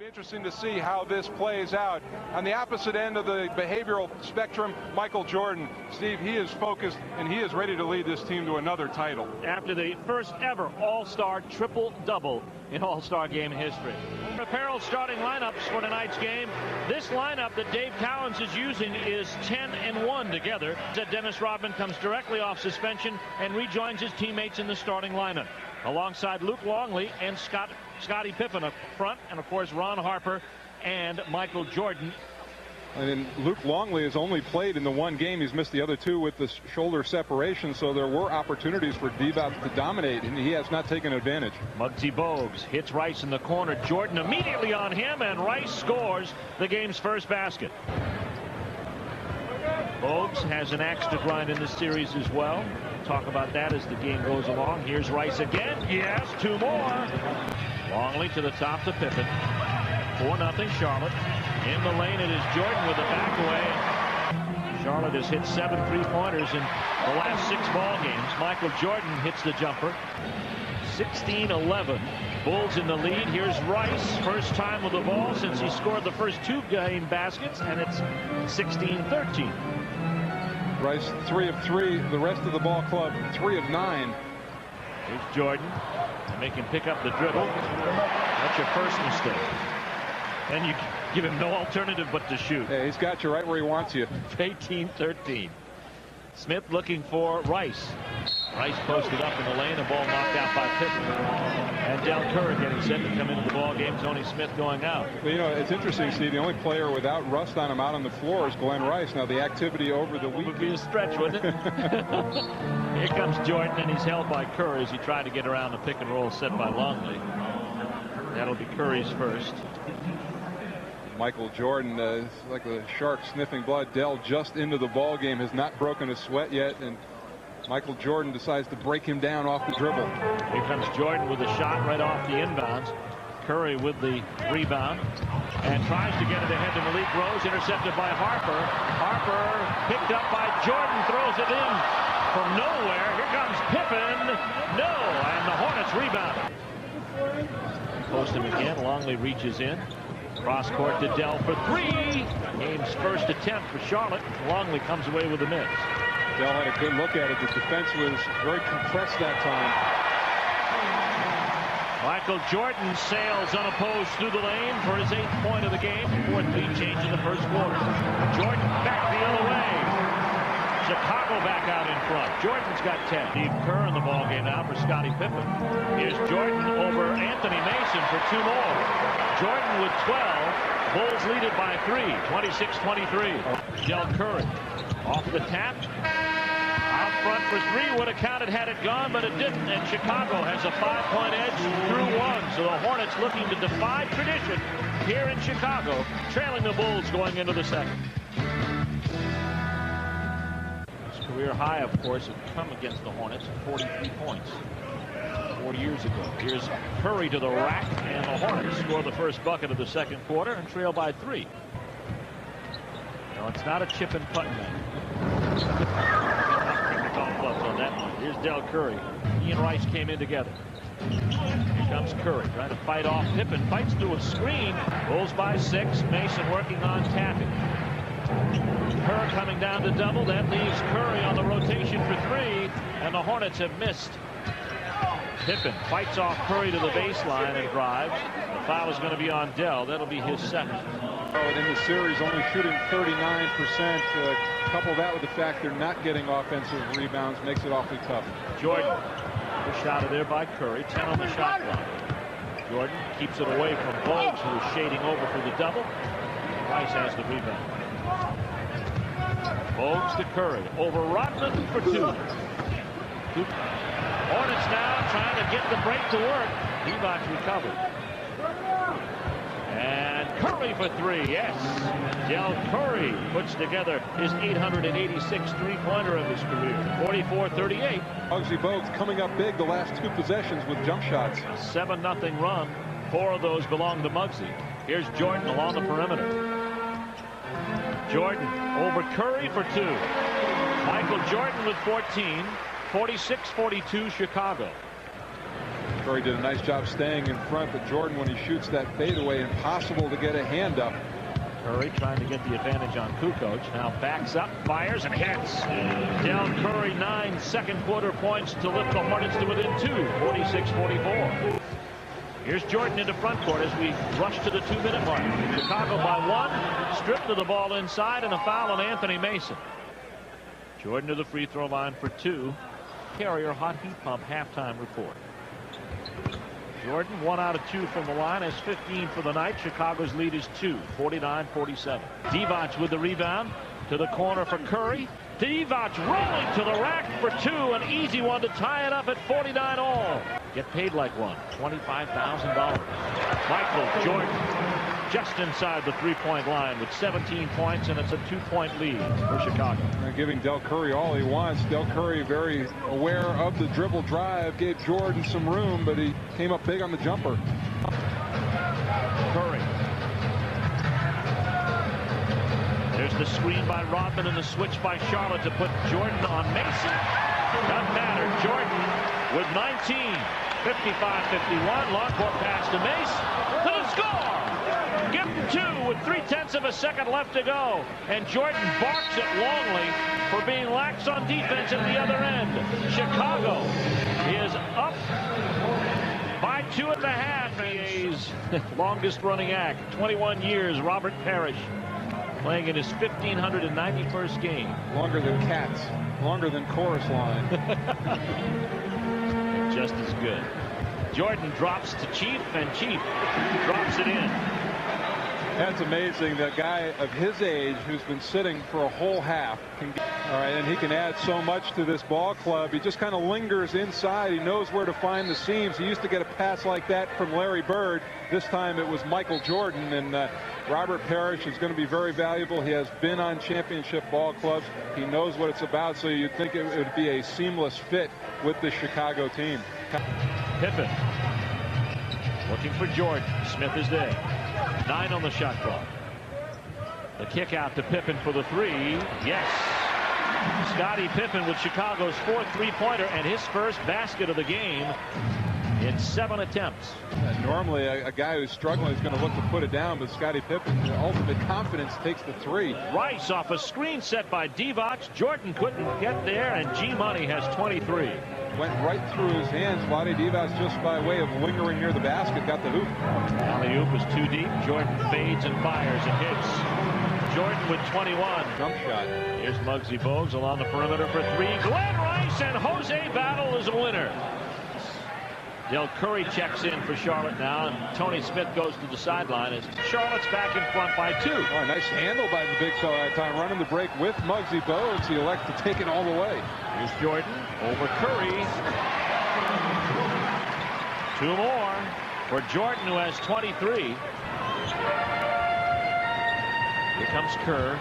Interesting to see how this plays out. On the opposite end of the behavioral spectrum, Michael Jordan. Steve, he is focused and he is ready to lead this team to another title. After the first ever All-Star triple-double in All-Star game history. Apparel starting lineups for tonight's game. This lineup that Dave Cowens is using is 10-1 together. Dennis Rodman comes directly off suspension and rejoins his teammates in the starting lineup, alongside Luke Longley and Scottie Pippen up front, and of course Ron Harper and Michael Jordan. And Luke Longley has only played in the one game. He's missed the other two with the shoulder separation, so there were opportunities for Divac to dominate, and he has not taken advantage. Muggsy Bogues hits Rice in the corner. Jordan immediately on him, and Rice scores the game's first basket. Bogues has an axe to grind in this series as well. Talk about that as the game goes along. Here's Rice again. Yes, two more. Longley to the top to Pippen. 4-0 Charlotte. In the lane, it is Jordan with the back away. Charlotte has hit 7 3-pointers in the last 6 ball games. Michael Jordan hits the jumper. 16-11. Bulls in the lead. Here's Rice, first time with the ball since he scored the first 2 game baskets, and it's 16-13. Rice 3 of 3. The rest of the ball club 3 of 9. Here's Jordan. And make him pick up the dribble. That's your first mistake. And you give him no alternative but to shoot. Yeah, he's got you right where he wants you. 18-13. Smith looking for Rice. Rice posted up in the lane. A ball knocked out by Pippen. And Del Curry getting set to come into the ball game. Tony Smith going out. Well, you know, it's interesting, Steve. The only player without rust on him out on the floor is Glenn Rice. Now, the activity over the week would be a stretch, wouldn't it? Here comes Jordan, and he's held by Curry as he tried to get around the pick and roll set by Longley. That'll be Curry's first. Michael Jordan is like a shark sniffing blood. Dell just into the ball game, has not broken a sweat yet, and Michael Jordan decides to break him down off the dribble. Here comes Jordan with a shot right off the inbounds. Curry with the rebound and tries to get it ahead to Malik Rose, intercepted by Harper. Harper picked up by Jordan, throws it in from nowhere. Here comes Pippen. No, and the Hornets rebound. Post him again. Longley reaches in. Cross court to Dell for 3. Game's first attempt for Charlotte. Longley comes away with the miss. Dell had a good look at it. The defense was very compressed that time. Michael Jordan sails unopposed through the lane for his 8th point of the game. 4th lead change in the first quarter. Jordan back the other way. Chicago back out in front. Jordan's got 10. Steve Kerr in the ball game now for Scottie Pippen. Here's Jordan over Anthony Mason for 2 more. Jordan with 12. Bulls lead it by 3. 26-23. Del Curry off the tap. Out front for 3 would have counted had it gone, but it didn't. And Chicago has a 5-point edge through 1. So the Hornets looking to defy tradition here in Chicago, trailing the Bulls going into the second. His career high, of course, had come against the Hornets at 43 points 40 years ago. Here's Curry to the rack, and the Hornets score the first bucket of the second quarter and trail by 3. No, it's not a chip and putt night. Golf clubs on that one. Here's Del Curry. He and Rice came in together. Here comes Curry trying to fight off Pippen. Fights through a screen. Bulls by 6. Mason working on tapping. Kerr coming down to double. That leaves Curry on the rotation for 3. And the Hornets have missed. Pippen fights off Curry to the baseline and drives. The foul is going to be on Dell. That'll be his second. In the series, only shooting 39%. Couple that with the fact they're not getting offensive rebounds makes it awfully tough. Jordan pushed out of there by Curry. 10 on the shot clock. Jordan keeps it away from Bogues, who is shading over for the double. Rice has the rebound. Bogues to Curry. Over Rodman for 2. Hornets now trying to get the break to work. Divac recovered. And Curry for 3. Yes. Del Curry puts together his 886th three-pointer of his career. 44-38. Muggsy Bogues coming up big the last 2 possessions with jump shots. A 7-0 run. 4 of those belong to Muggsy. Here's Jordan along the perimeter. Jordan over Curry for 2. Michael Jordan with 14. 46-42 Chicago. Curry did a nice job staying in front, but Jordan, when he shoots that fadeaway, impossible to get a hand up. Curry trying to get the advantage on Kukoc. Now backs up, fires, and hits. Del Curry 9 second quarter points to lift the Hornets to within 2, 46-44. Here's Jordan into front court as we rush to the 2-minute mark. Chicago by 1, stripped of the ball inside, and a foul on Anthony Mason. Jordan to the free throw line for 2. Carrier hot heat pump halftime report. Jordan 1 out of 2 from the line, has 15 for the night. Chicago's lead is 2, 49-47. Divac with the rebound to the corner for Curry. Divac rolling to the rack for 2, an easy one to tie it up at 49 all. Get paid like one, $25,000. Michael Jordan just inside the 3-point line with 17 points, and it's a 2-point lead for Chicago. Giving Del Curry all he wants. Del Curry very aware of the dribble drive, gave Jordan some room, but he came up big on the jumper. Curry. There's the screen by Rodman and the switch by Charlotte to put Jordan on Mason. Doesn't matter. Jordan with 19. 55-51. Long court pass to Mace. To the score! Give him 2 with 3/10 of a second left to go. And Jordan barks at Longley for being lax on defense at the other end. Chicago is up by 2 at the half. NBA's longest running act, 21 years, Robert Parrish, playing in his 1,591st game. Longer than Cats, longer than Chorus Line. Just as good. Jordan drops to Chief, and Chief drops it in. That's amazing. The guy of his age who's been sitting for a whole half can get, all right, and he can add so much to this ball club. He just kind of lingers inside. He knows where to find the seams. He used to get a pass like that from Larry Bird. This time it was Michael Jordan, and Robert Parrish is going to be very valuable. He has been on championship ball clubs. He knows what it's about, so you'd think it would be a seamless fit with the Chicago team. Pippen looking for Jordan. Smith is there. 9 on the shot clock. The kick out to Pippen for the 3. Yes. Scottie Pippen with Chicago's 4th 3-pointer and his first basket of the game in 7 attempts. Normally a guy who's struggling is going to look to put it down, but Scottie Pippen, the ultimate confidence, takes the 3. Rice off a screen set by Divac. Jordan couldn't get there, and G-Money has 23. Went right through his hands. Vlade Divac, just by way of lingering near the basket, got the hoop. Alley-oop was too deep. Jordan fades and fires and hits. Jordan with 21. Jump shot. Here's Muggsy Bogues along the perimeter for 3. Glenn Rice and Jose Battle is a winner. Del Curry checks in for Charlotte now, and Tony Smith goes to the sideline as Charlotte's back in front by 2. Oh, nice handle by the big fella that time, running the break with Muggsy Bogues. He elects to take it all the way. Here's Jordan over Curry. 2 more for Jordan, who has 23. Here comes Kerr,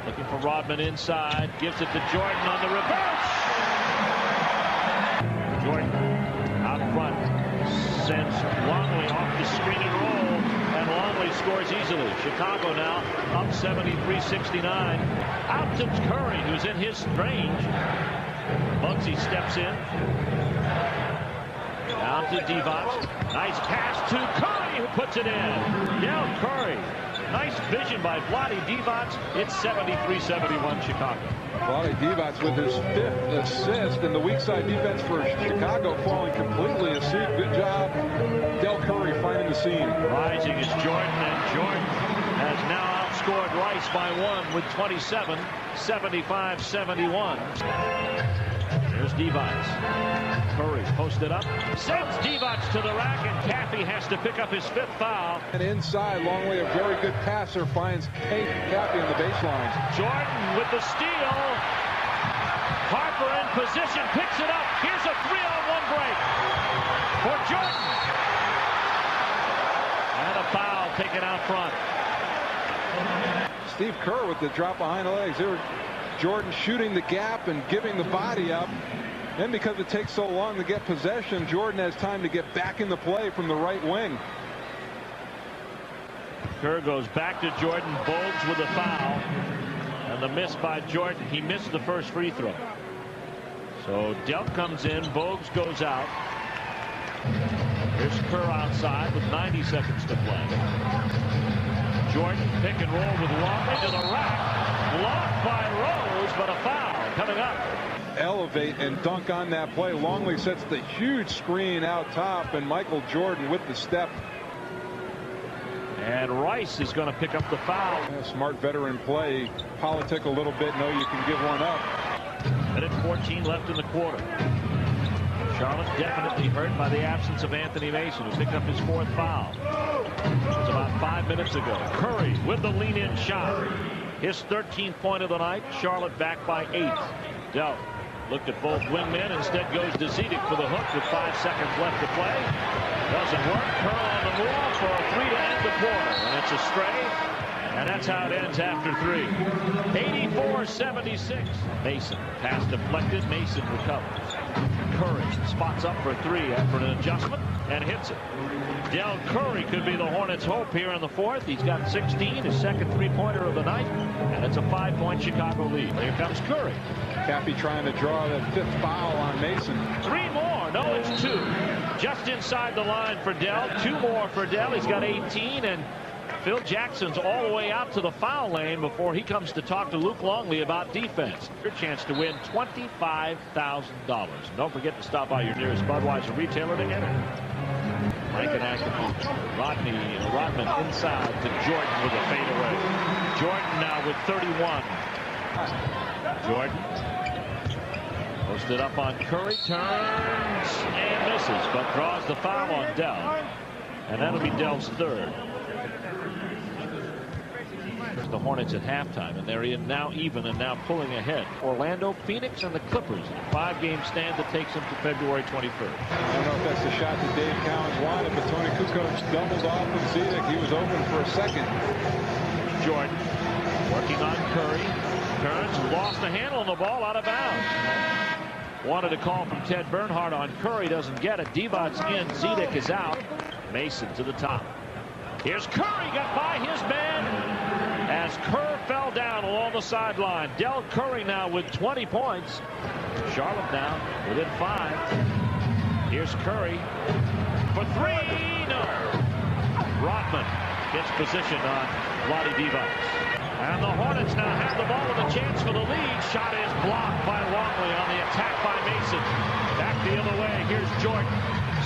looking for Rodman inside, gives it to Jordan on the reverse. Jordan out front, sends Longley off the screen and roll, and Longley scores easily. Chicago now up 73-69. Out to Curry, who's in his range. Muggsy steps in. Down to Divac. Nice pass to Curry, who puts it in. Del Curry. Nice vision by Vlade Divac. It's 73-71 Chicago. Vlade Divac with his 5th assist, and the weak side defense for Chicago falling completely asleep. Good job, Del Curry finding the seam. Rising is Jordan, and Jordan has now outscored Rice by 1 with 27, 75-71. Here's Divac. Curry posted up, sends Divac to the rack, and Caffey has to pick up his 5th foul. And inside, Longley, a very good passer, finds Caffey on the baseline. Jordan with the steal. Harper in position, picks it up. Here's a 3-on-1 break for Jordan. And a foul taken out front. Steve Kerr with the drop behind the legs. Here, Jordan shooting the gap and giving the body up. Then because it takes so long to get possession, Jordan has time to get back in the play from the right wing. Kerr goes back to Jordan. Bogues with a foul. And the miss by Jordan. He missed the first free throw. So Delk comes in. Bogues goes out. Here's Kerr outside with 90 seconds to play. Jordan pick and roll with Longley to the rack. Blocked by Rose, but a foul coming up. Elevate and dunk on that play. Longley sets the huge screen out top, and Michael Jordan with the step. And Rice is going to pick up the foul. Smart veteran play. Politic a little bit. No, you can give one up. Minute 14 left in the quarter. Charlotte definitely hurt by the absence of Anthony Mason, who picked up his 4th foul. It was about 5 minutes ago. Curry with the lean-in shot. His 13th point of the night. Charlotte back by 8. Dell looked at both wingmen. Instead goes to Zedek for the hook with 5 seconds left to play. Doesn't work. Curl on the move for a 3 to end the quarter. And it's a stray. And that's how it ends after 3. 84-76. Mason pass deflected. Mason recovers. Curry spots up for 3 after an adjustment and hits it. Dell Curry could be the Hornets' hope here in the 4th. He's got 16, his second 3-pointer of the night, and it's a 5-point Chicago lead. Here comes Curry. Cappy trying to draw the 5th foul on Mason. 3 more. No, it's 2. Just inside the line for Dell. 2 more for Dell. He's got 18, and Phil Jackson's all the way out to the foul lane before he comes to talk to Luke Longley about defense. Your chance to win $25,000. Don't forget to stop by your nearest Budweiser retailer to enter. Mike and Rodman inside to Jordan with a fadeaway. Jordan now with 31. Jordan posted up on Curry, turns and misses, but draws the foul on Dell. And that'll be Dell's 3rd. The Hornets at halftime, and they're now even and now pulling ahead. Orlando, Phoenix, and the Clippers. A 5-game stand that takes them to February 21st. I don't know if that's the shot that Dave Cowens wanted, but Tony Kukoc doubled off with Zedek. He was open for a second. Jordan working on Curry. Turns, lost the handle on the ball, out of bounds. Wanted a call from Ted Bernhardt on Curry, doesn't get it. Divac's in, Zedek is out. Mason to the top. Here's Curry, got by his man as Kerr fell down along the sideline. Dell Curry now with 20 points. Charlotte now within 5. Here's Curry for 3. No. Rodman gets position on Vlade Divac. And the Hornets now have the ball with a chance for the lead. Shot is blocked by Longley on the attack by Mason. Back the other way. Here's Jordan.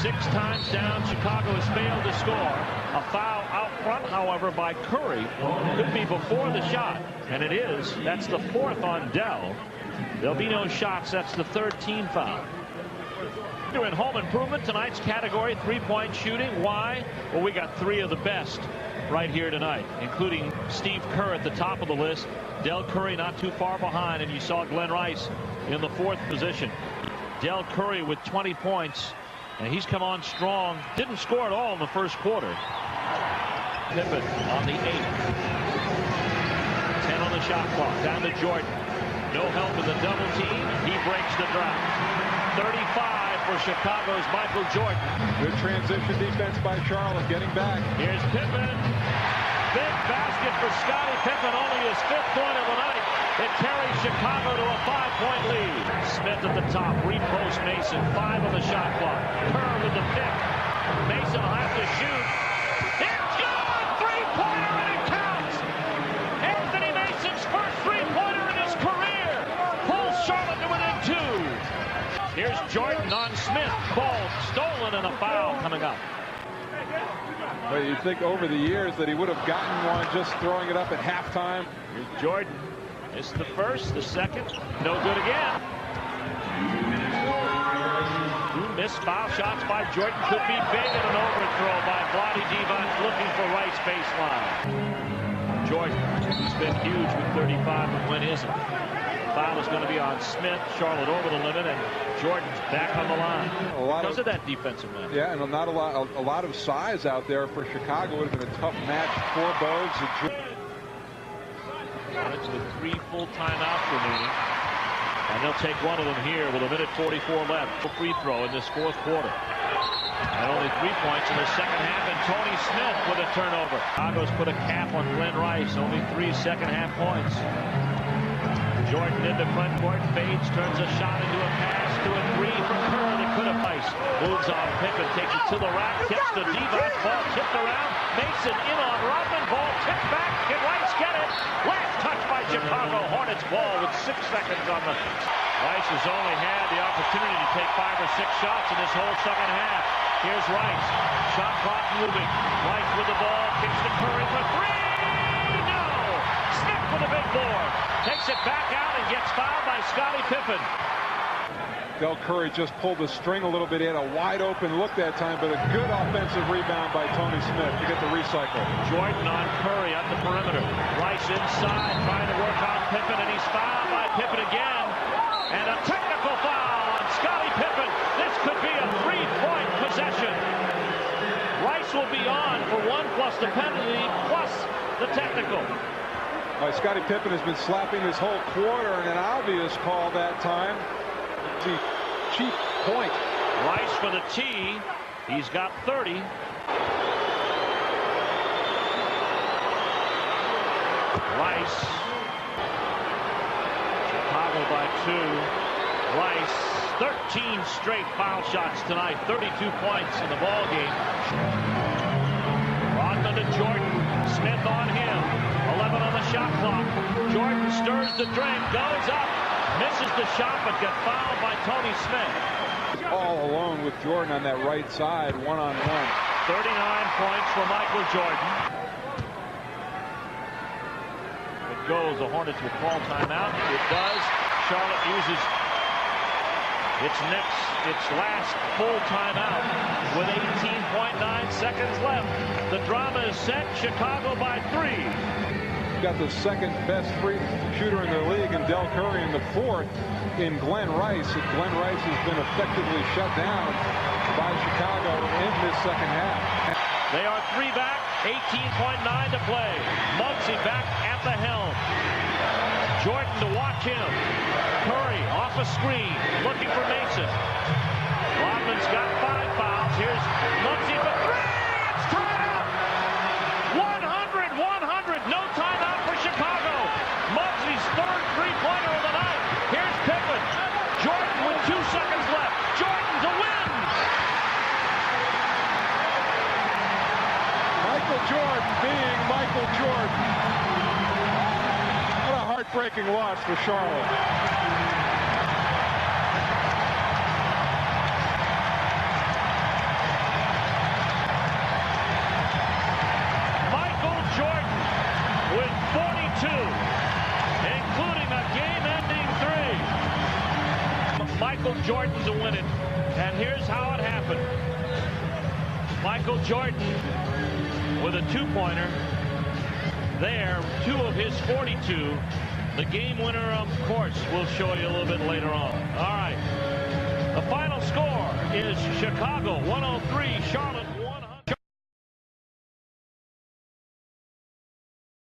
6 times down, Chicago has failed to score. A foul out front, however, by Curry. Could be before the shot, and it is. That's the 4th on Dell. There'll be no shots. That's the 3rd team foul. In home improvement, tonight's category, 3-point shooting. Why? Well, we got 3 of the best right here tonight, including Steve Kerr at the top of the list. Dell Curry not too far behind, and you saw Glenn Rice in the 4th position. Dell Curry with 20 points. And he's come on strong. Didn't score at all in the 1st quarter. Pippen on the 8th. 10 on the shot clock. Down to Jordan. No help in the double team. He breaks the drought. 35 for Chicago's Michael Jordan. Good transition defense by Charlotte. Getting back. Here's Pippen. Big basket for Scottie Pippen. Only his 5th point of the night. It carries Chicago to a 5-point lead. Smith at the top. Repost Mason. 5 on the shot clock. Kerr with the pick. Mason will have to shoot. It's good! 3-pointer, and it counts! Anthony Mason's first 3-pointer in his career. Pulls Charlotte to within 2. Here's Jordan on Smith. Ball stolen and a foul coming up. Well, you'd think over the years that he would have gotten one just throwing it up at halftime. Here's Jordan. It's the 1st, the 2nd. No good again. 2 missed foul shots by Jordan. Could be big and an overthrow by Vlade Divac looking for Rice baseline. Jordan, he's been huge with 35, but when isn't? Foul is going to be on Smith. Charlotte over the limit, and Jordan's back on the line because of that defensive match. Yeah, and not a lot of size out there for Chicago. Would have been a tough match for Bogues. Hornets with 3 full timeouts remaining, and they'll take one of them here with a minute 44 left. Free throw in this 4th quarter. And only 3 points in the 2nd half, and Tony Smith with a turnover. Chicago's put a cap on Glenn Rice. Only 3 second-half points. Jordan into front court, fades, turns a shot into a pass to a 3 for Kerr. could have ice. Moves on Pippen, takes it to the rack, tips to Divac, ball tipped around. Mason in on Rodman, ball tipped back. Can Rice get it? Last touch by Chicago. Hornets ball with 6 seconds on the. Rice has only had the opportunity to take 5 or 6 shots in this whole second half. Here's Rice. Shot clock moving. Rice with the ball, kicks to Curry for 3. No! Smith with a big board. Takes it back out and gets fouled by Scottie Pippen. Del Curry just pulled the string a little bit. He had a wide open look that time, but a good offensive rebound by Tony Smith to get the recycle. Jordan on Curry at the perimeter. Rice inside trying to work on Pippen, and he's fouled by Pippen again. And a technical foul on Scottie Pippen. This could be a 3-point possession. Rice will be on for 1 plus the penalty plus the technical. Scottie Pippen has been slapping this whole quarter, and an obvious call that time. Cheap point. Rice for the tee. He's got 30. Rice. Chicago by 2. Rice, 13 straight foul shots tonight. 32 points in the ball game. Rodman to Jordan. Smith on him. 11 on the shot clock. Jordan stirs the drink. Goes up. Misses the shot, but got fouled by Tony Smith. All alone with Jordan on that right side, one-on-one. 39 points for Michael Jordan. It goes. The Hornets will call timeout. It does. Charlotte uses its last full timeout with 18.9 seconds left. The drama is set. Chicago by 3. Got the second best free shooter in the league, and Del Curry in the 4th in Glenn Rice. And Glenn Rice has been effectively shut down by Chicago in this second half. They are 3 back, 18.9 to play. Muggsy back at the helm. Jordan to watch him. Curry off a screen, looking for Mason. Rodman's got 5 fouls. Here's Muggsy for 3. It's tied up. 100. No timeout for Chicago. Muggsy's 3rd three-pointer of the night. Here's Pippen. Jordan with 2 seconds left. Jordan to win. Michael Jordan being Michael Jordan. What a heartbreaking loss for Charlotte. Including a game-ending 3. Michael Jordan to win it. And here's how it happened. Michael Jordan with a 2-pointer. There, 2 of his 42. The game winner, of course, we'll show you a little bit later on. All right. The final score is Chicago 103, Charlotte